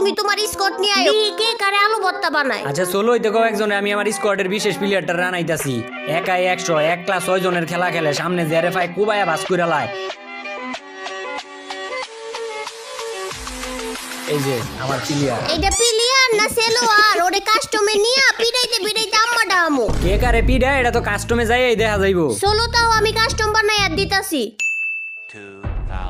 তুমি তোমার স্কট নিয়ে আইও কে কারে আলু ভর্তা বানায়। আচ্ছা চলো দেখো একজনে আমি আমার স্কোয়াডের বিশেষ প্লেয়ারটা রানাইতাছি। একাই 100 এক ক্লাস 6 জনের খেলা খেলে সামনে জেরে ফাই কুবায়া বাস করে লাই। এই যে আমার প্লেয়ার। এইটা প্লেয়ার না সেলোয়ার? ওরে কাস্টমে নিয়া পিড়াইতে পিড়াইতে আম্মা ডামু। কে কারে পিডা এটা তো কাস্টমে যাই দেখা যাইবো। ষোলোটাও আমি কাস্টম বানাইয়া দিতাছি।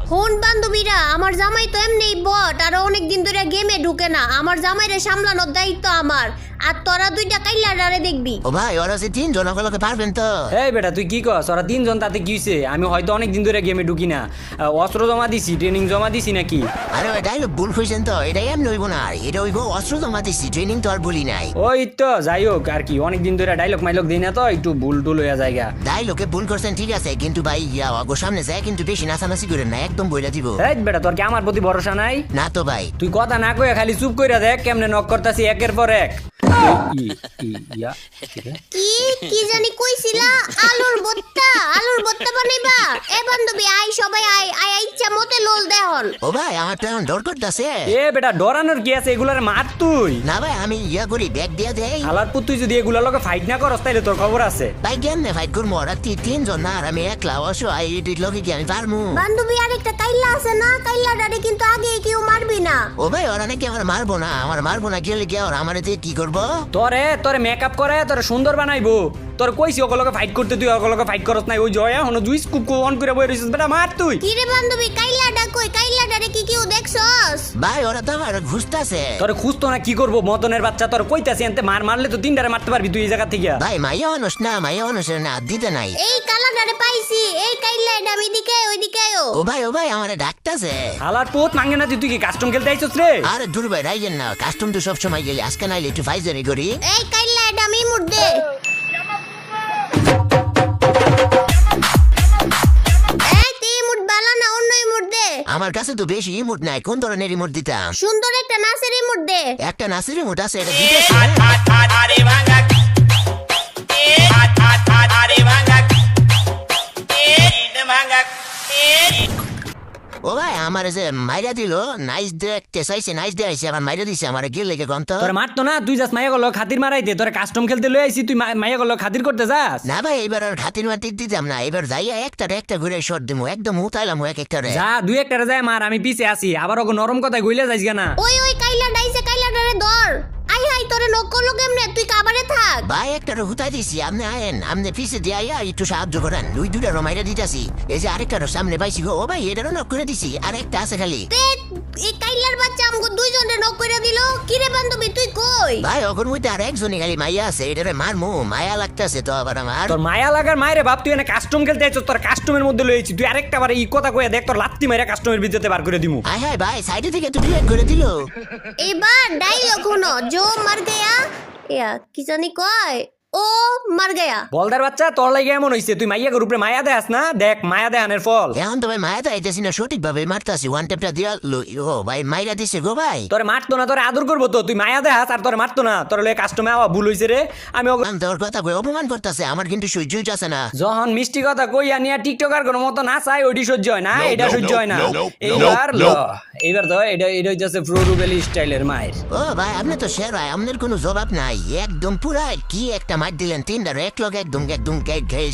ফোন বান্ধবীরা, আমার জামাই তো এমনি বট, আর অনেক দিন ধরে গেমে ঢুকে না। আমার জামাইরে সামলানোর দায়িত্ব আমার, আর তোরা দুইটা কাইলা ডারে দেখবি। ও ভাই ওরা যে 3 জন ওগুলোকে পারবেন তো? এই বেটা তুই কি কস? ওরা 3 জন তাতে কি হইছে? আমি হয়তো অনেক দিন ধরে গেমে ঢুকি না। অস্ত্র জমা দিছি, ট্রেনিং জমা দিছি নাকি? আরে ওই ডাইলগ ভুল হয়েছেন তো, এটা এমনি হইব না। এটা হইব অস্ত্র জমা দিছি, ট্রেনিং তো আর বলি নাই। ওই তো যাই হোক আর কি, অনেক দিন ধরে ডায়লগ মাইলগ দিই না তো একটু ভুল টুল হয়ে জায়গা। ডাইলগে ভুল করছেন ঠিক আছে, কিন্তু ভাই আগো সামনে যায় কিন্তু বেশি নাচানাচি করেন না, একদম বইলা দিব। এই বেটা তোর কি আমার প্রতি ভরসা নাই? না তো ভাই। তুই কথা না কয়ে খালি চুপ কইরা দেখ কেমনে নক করতাছি একের পর এক। কি কি জানি কইছিলা? আলুর ভর্তা বানাইবা? এ বান্ধবী আই, সবাই আই আই, ইচ্ছা মতে লোল দেহন। ও ভাই আমার তো এখন ডর করতেছে। এ বেটা ডরানোর কি আছে? এগুলার মার তুই। না ভাই আমি করি ব্যাগ দিয়া দেই। আলার পুত তুই যদি এগুলার লগে ফাইট না করস তাইলে তোর খবর আছে। ভাই কেমনে ফাইট করবো? ওরা 3 জন না, আর আমি একলা অসহায়, এটির লগে কি আমি পারমু? বান্ধবী আরেকটা কাইল্লা আছে না, কাইল্লা ডারে কিন্তু আগে কেউ মারবি না। ও ভাই ওরা নাকি আমার মারবো না, আমার মারবো না গেলে কি আর আমার কি করবো? তোরে মেকআপ করে তোরে সুন্দর বানাইবো। তোর কইছি ওগুলোকে ফাইট করতে, তুই ওগুলোকে ফাইট করস নাই। ওই জয়া হনো জুইস কুক অন করে বই রইছিস বেটা, মার তুই। কি রে বান্ধবী, কাইল্লা ডা কই? কাইল্লা ডারে কি কেউ দেখছস? ভাই ওরা তো আমার ঘুরতাছে। তোরে খুঁজতো না কি করবো? মতনের বাচ্চা তোর কইতাছি এনতে মারলে তো 3টারে মারতে পারবি তুই এই জায়গা থেকে। ভাই মাইয়া মানুষ না, মাইয়া মানুষের না দিতে নাই। এই কালা ডারে পাইছি, এই কাইল্লা ডা ওইদিকে আয়ো। ও ভাই আমারে ডাকতাছে। হালার পোত মাঙ্গে না তুই কি কাস্টম খেলতে আইছস রে? আরে দূর ভাই রাইজেন না, কাস্টম তো সব সময় গেলি, আজকে নাইলে একটু ফাইজারি করি। এই কাইল্লা ডা আমি মুড়দে। আমার কাছে তো বেশি ইমোট নাই, কোন ধরনের ইমোট দিতাম? সুন্দর একটা নাচের ইমোট দে। একটা নাসির ইমোট আছে, এটা দিতেছি। ও ভাই আমার যে মাইরা দিল, নাইস দেখতে চাইছে, নাইস দেখাইছে, আমার মাইরা দিছে, আমার গেল লেগে গন্ত। তোর মারতো না, তুই যাস মাইয়া গেল খাতির মারাইতে। তোর কাস্টম খেলতে লই আইছি, তুই মাইয়া গেল খাতির করতে যাস? না ভাই এবার আর খাতির মাতির দিতাম না, এবার যাইয়া একটা ঘুরে শট দিমু, একদম উতাইলাম এক একটারে। যা দুই একটারে যায় মার, আমি পিছে আসি। আবার ওকে নরম কথায় গইলে যাইস না। ওই কাইল্লা ডাইছে, কাইল্লা ডারে ধর। আই হাই তোরে নক করলো কেমনে? তুই কাবারে থাক। ভাই একটা হুতাই দিছি, আপনি আয়েন, আপনি পিছে দিয়ে আইয়া একটু সাহায্য করেন। দুইটা রমাইরা দিতেছি, এই যে আরেকটারও সামনে পাইছি গো। ও ভাই এটারও নক করে দিছি, আর একটা আছে খালি। এই কাইল্লার বাচ্চা আমগো দুইজনে নক করে দিল। কি রে বান্ধবী তুই কই? ভাই ওখান মধ্যে আর একজনই খালি মাইয়া আছে, এটারে মারমু, মায়া লাগতেছে তো আবার আমার। তোর মায়া লাগার মায়েরে বাপ, তুই এনে কাস্টম খেলতে আইছস, তোর কাস্টমের মধ্যে লইছি। তুই আরেকটা বার এই কথা কইয়া দেখ, তোর লাত্তি মাইরা কাস্টমের ভিতরে বার করে দিমু। হাই হাই ভাই সাইডে থেকে তো ডিলেট করে দিল। এবার ডাইলগ হনো, জো মার গয়া। ইয়া কি জানি কয়, ও মার গয়া। বলদার বাচ্চা তোর লাগে এমন হইছে, তুই মাইয়া গ্রুপে মায়া দেয়াস না? দেখ মায়া দেয়ানের ফল। এখন তো ভাই মায়া তো আইতেছি না, সঠিক ভাবে মারতাছি, ওয়ান টেপটা দিয়া ও ভাই মাইরা দিছে গো ভাই। তোরে মারতো না, তোরে আদর করবো তো। তুই মায়া দেয়াস আর তোরে মারতো না। তোর লয়ে কাস্টমে আওয়া ভুল হইছে রে। আমি তোর কথা কই অপমান করতেছে, আমার কিন্তু সহ্য হইতাছে না। যখন মিষ্টি কথা কইয়া নিয়া টিকটকার কোনো মতো না চাই, ওইটি সহ্য হয় না, এটা সহ্য হয় না। এইবার তো এটা হইতেছে প্রো রুবেলি স্টাইলের মায়ের। ও ভাই আপনি তো শের ভাই, আপনার কোনো জবাব নাই, একদম পুরা কি একটা মার দিলেন, 3টার এক লগে একদম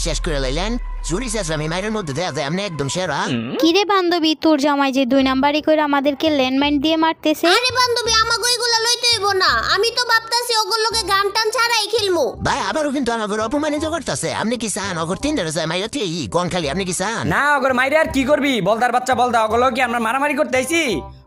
শেষ করে লাইলেন। চুরি শেষ আমি মায়ের মধ্যে দেয়া যায়, আপনি একদম সেরা। কিরে বান্ধবী, তোর জামাই যে 2 নাম্বারই করে আমাদেরকে ল্যান্ডমাইন দিয়ে মারতেছে। আরে বান্ধবী আমাগো এগুলা লইতে হইব না, আমি তো ভাবতাছি ওগুলোকে গান টান ছাড়াই খেলমু। ভাই আবারও কিন্তু আমাকে অপমানিত করতেছে। আপনি কি চান অগর 3টারে যায় মাইরা তুই কোন খালি আপনি কি চান? না ওগর মাইরে আর কি করবি? বলদার বাচ্চা বলদা, ওগুলো কি আমরা মারামারি করতে আইছি?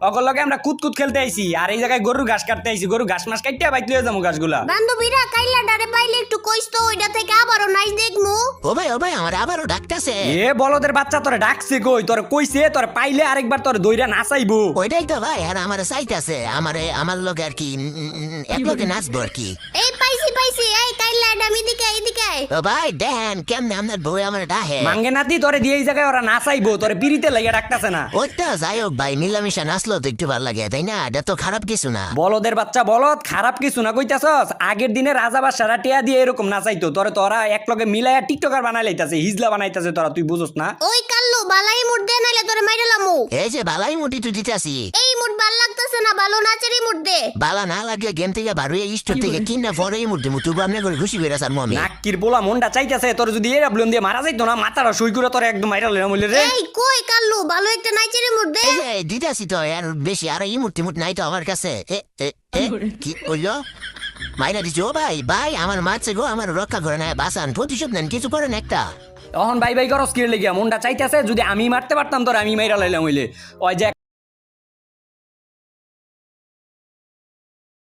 ওগুলোকে আমরা কুতকুত খেলতে আইছি। আর এই জায়গায় গরুর ঘাস কাটতে আইছি, গরু ঘাস মাস কাটতে বাইতে লয়ে যাবো ঘাসগুলা। বান্ধবীরা কাইল্লা ডারে পাইলে একটু কইস তো, ওইটা থেকে আবারও নাইস দেখমু। ও ভাই আমার আবারও ডাকতেছে। এ বলদের বাচ্চা তোরে ডাকছে কই? তোরে কইছে তোরে পাইলে আরেকবার তোরে দইরা নাচাইবো। ওইটাই তো ভাই, আর আমার চাইতেছে আমার লগে আর কি এক লগে নাচবো আর কি। এই পাইছি, এই আমি এদিকে ও ভাই দেখেন কেমনে আপনার বউ আমার ডাহে মাঙ্গে নাতি তোরে দিয়ে এই জায়গায় ওরা নাচাইবো তোরে পিড়িতে লাগে ডাকতেছে না। ওইটা যাই হোক ভাই মিলামিশা নাচলো তো একটু ভালো লাগে তাই না? এটা তো খারাপ কিছু না। বলদের বাচ্চা বলদ খারাপ কিছু না কইতাছস। আগের দিনে রাজা বাদশারা টিয়া দিয়ে এরকম নাচাইতো তোরা এক লগে মিলাইয়া টিকটকার বানাই লাইতাছে হিজলা বানাইতাছে তোরা তুই বুঝছ না। ওই কাল্লু বালাই মুড দে নাইলে তোরে মাইরালামু। এই যে বালাই মুটি তো দিতেছি এই মুড ভাল লাগতেছে না ভালো নাচেরই মুড দে। বালা না লাগে গেম থেকে বারুয়ে স্টোর থেকে কিনা পরে এই মুহূর্তে মুটু আপনি করে খুশি করে স্যার মমি নাক্কির পোলা মনটা চাইতাছে তোর যদি এরা ব্লন দিয়ে মারা যাইতো না মাথাটা সই করে তোর একদম মাইরা লইলাম বলে রে। এই কই কাল্লু ভালো একটা নাচেরই মুড দে। এই যে দিতেছি তো আর বেশি আর এই মুহূর্তে মুট নাই তো আমার কাছে কি বললো মাইনা দিছো ভাই ভাই আমার মারছে গো আমার রক্ষা করে না বাসান প্রতিশোধ নেন কিছু করেন একটা তখন বাই বাই করস কি লেগিয়া মনটা চাইতাছে যদি আমি মারতে পারতাম তোর আমি মাইরা লাইলাম হইলে ওই যে